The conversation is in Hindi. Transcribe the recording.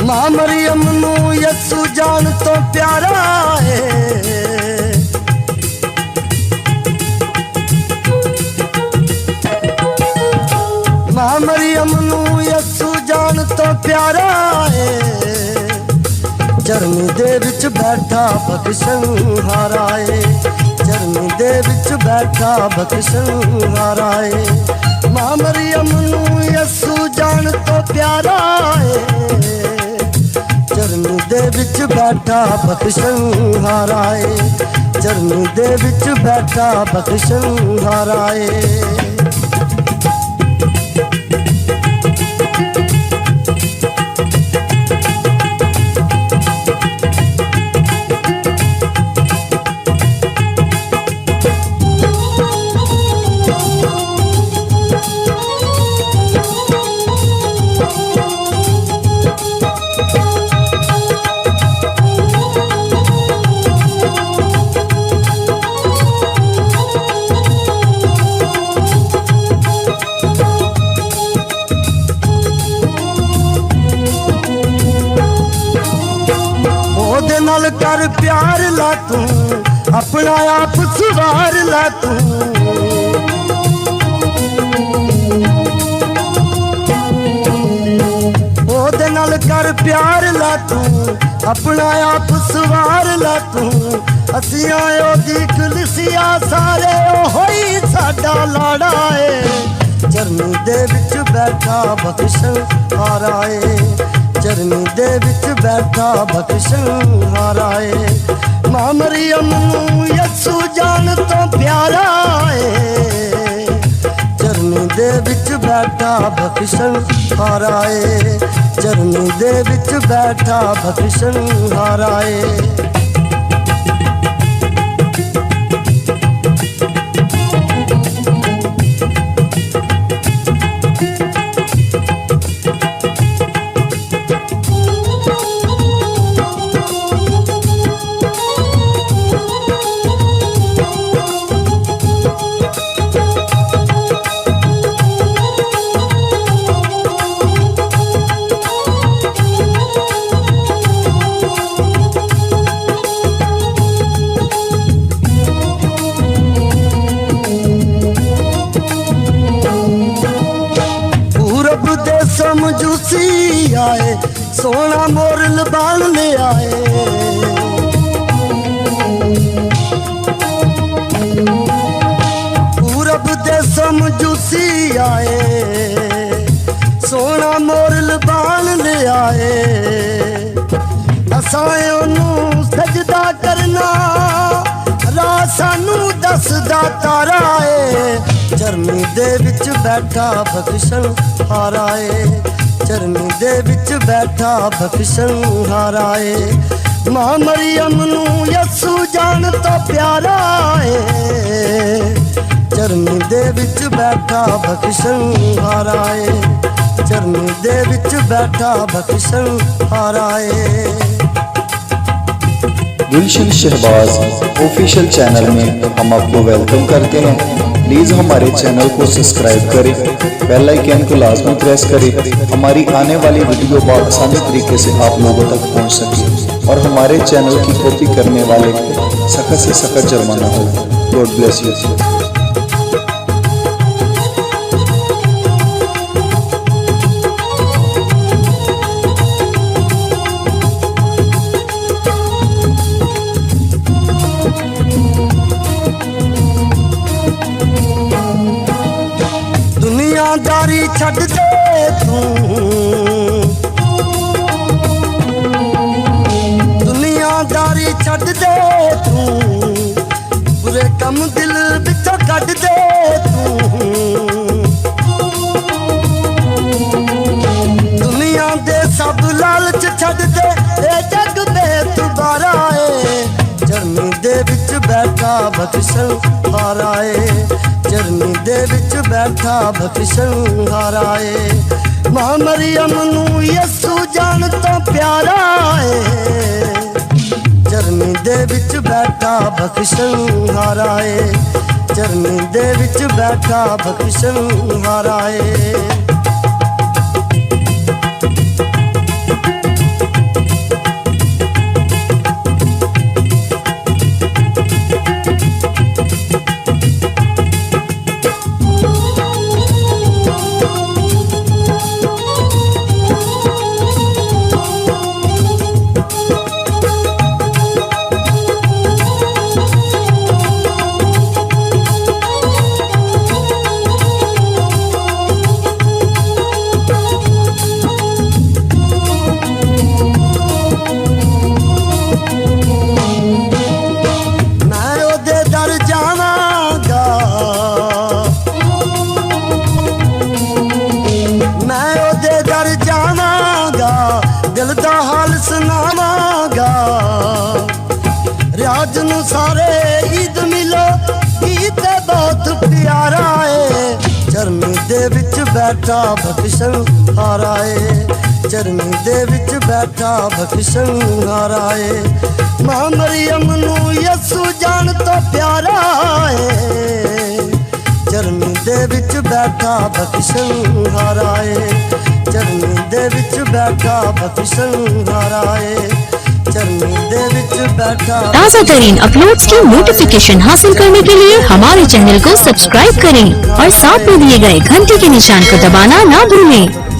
मां मरियम नू यसू जान तो प्यारा है। मां मरियम नू यसू जान तो प्यारा है। चरनी दे विच बैठा बख्शन हारा है। चरनी दे विच बैठा बख्शन हारा है। मां मरियम नू यसू जान तो प्यारा है। चरनी दे विच बैठा बख्शन हारा है। चरनी दे विच बैठा बख्शन हारा है। नाल कर प्यार ला तू अपना आप सुवार ला तू। ओदे नाल कर प्यार ला तू अपना आप सुवार ला तू। असियां ओदी कलिसिया सारे ओही साडा लाड़ा है। चरनी दे विच बैठा बख्शन हारा है। चरनी दे विच बैठा बख्शन हारा है। मां मरियम नू यसू जान तो प्यारा है। चरनी दे विच बैठा बख्शन हारा है। चरनी दे विच बैठा बख्शन हारा है। समझूसी आए सोना मोरल बाल ले आए। पूरब दे समझूसी आए सोना मोरल बाल ले आए। असां ओनू सजदा करना राह सानू दसदा तारा है। चरनी दे विच बैठा बख्शन हारा है। चरनी दे विच बैठा बख्शन हारा है। मां मरियम नू यसू जान तो प्यारा है। चरनी दे विच बैठा बख्शन हारा है। चरनी दे विच बैठा बख्शन हारा है। गुलशन शहबाज ऑफिशियल चैनल में हम आपको वेलकम करते हैं। प्लीज़ हमारे चैनल को सब्सक्राइब करें, बेल आइकन को लाजमी प्रेस करें। हमारी आने वाली वीडियो आसानी तरीके से आप लोगों तक पहुंच सके और हमारे चैनल की कॉपी करने वाले को सख्त से सख्त जुर्माना हो। God bless you. दुनियादारी छड़ दे तू। दुनियादारी छड़ दे तू। बुरे कम दिल विचों कढ दे तू। दुनिया दे सब लालच छड़ दे ए जग बेतुबारा है। चरनी दे विच बैठा बख्शन हारा है। चरनी दे विच बैठा बख्शन हारा है। मां मरियम नू यसू जान तो प्यारा है। चरनी दे विच बैठा बख्शन हारा है। चरनी दे विच बैठा बख्शन हारा है। ਜਾਵਾਂਗਾ ਦਿਲ ਦਾ ਹਾਲ ਸੁਣਾਵਾਂਗਾ ਰਿਆਜ਼ ਨੂੰ ਸਾਰੇ ਈਦ ਮਿਲੋ ਗੀਤ ਬਹੁਤ ਪਿਆਰਾ ਏ ਚਰਨੀ ਦੇ ਵਿੱਚ ਬੈਠਾ ਬਖਸ਼ਣ ਹਾਰਾ ਏ ਚਰਨੀ ਦੇ ਵਿੱਚ ਬੈਠਾ ਬਖਸ਼ਣ ਹਾਰਾ ਏ ਮਾਂ ਮਰੀਮ ਨੂੰ ਯਸੂ ਜਾਣ ਤੋਂ ਪਿਆਰਾ ਏ ਚਰਨੀ ਦੇ ਵਿੱਚ ਬੈਠਾ ਬਖਸ਼ਣ ਹਾਰਾ ਏ ਚਰਨੀ ਦੇ ਵਿੱਚ ਬੈਠਾ ਬਖਸ਼ਣ ਹਾਰਾ ਏ चरनी दे विच बैठा। ताज़ा तरीन अपलोड्स की नोटिफिकेशन हासिल करने के लिए हमारे चैनल को सब्सक्राइब करें और साथ में दिए गए घंटी के निशान को दबाना ना भूलें।